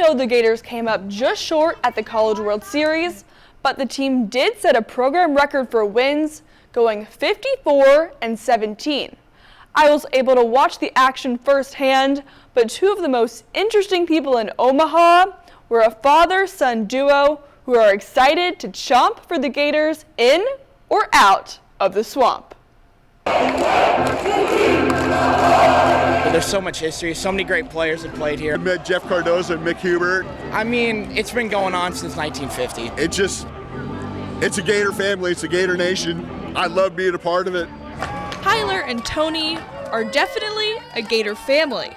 though the Gators came up just short at the College World Series, but the team did set a program record for wins, going 54-17. I was able to watch the action firsthand, but two of the most interesting people in Omaha were a father-son duo who are excited to chomp for the Gators in or out of the swamp. There's so much history, so many great players that played here. I met Jeff Cardozo and Mick Hubert. I mean, it's been going on since 1950. It's a Gator family, it's a Gator nation. I love being a part of it. Tyler and Tony are definitely a Gator family.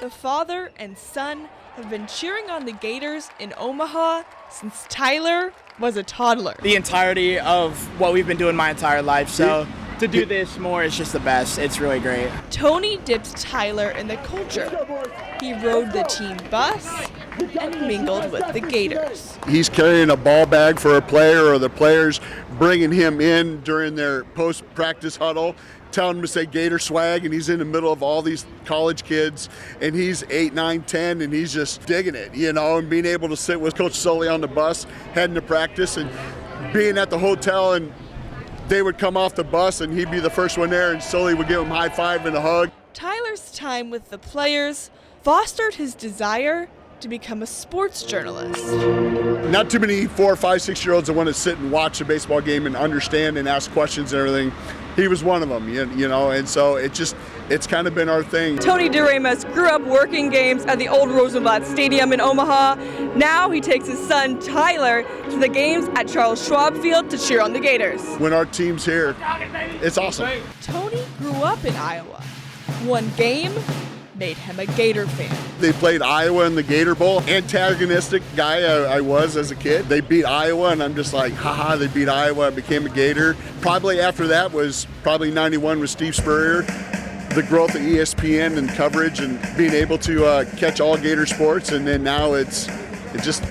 The father and son have been cheering on the Gators in Omaha since Tyler was a toddler. The entirety of what we've been doing my entire life, so to do this more is just the best. It's really great. Tony dipped Tyler in the culture. He rode the team bus and mingled with the Gators. He's carrying a ball bag for a player, or the players bringing him in during their post-practice huddle, telling him to say Gator swag, and he's in the middle of all these college kids, and he's 8, 9, 10, and he's just digging it, and being able to sit with Coach Sully on the bus, heading to practice, and being at the hotel, and they would come off the bus, and he'd be the first one there, and Sully would give him a high five and a hug. Tyler's time with the players fostered his desire to become a sports journalist. Not too many 4, 5, 6-year-olds that want to sit and watch a baseball game and understand and ask questions and everything. He was one of them, and so it's kind of been our thing. Tony DeRamus grew up working games at the old Rosenblatt Stadium in Omaha. Now he takes his son Tyler to the games at Charles Schwab Field to cheer on the Gators. When our team's here, it's awesome. Tony grew up in Iowa. One game made him a Gator fan. They played Iowa in the Gator Bowl. Antagonistic guy I was as a kid. They beat Iowa, and I'm just like, haha, they beat Iowa. I became a Gator. Probably after that was probably 91 with Steve Spurrier. The growth of ESPN and coverage and being able to catch all Gator sports, and then now it's just,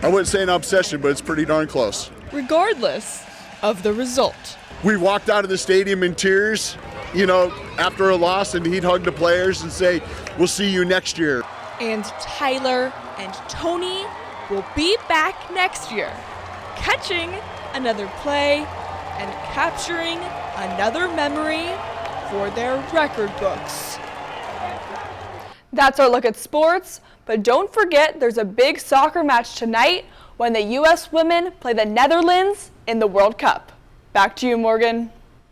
I wouldn't say an obsession, but it's pretty darn close. Regardless of the result. We walked out of the stadium in tears, after a loss, and he'd hug the players and say, we'll see you next year. And Tyler and Tony will be back next year, catching another play and capturing another memory for their record books. That's our look at sports, but don't forget there's a big soccer match tonight when the U.S. women play the Netherlands in the World Cup. Back to you, Morgan.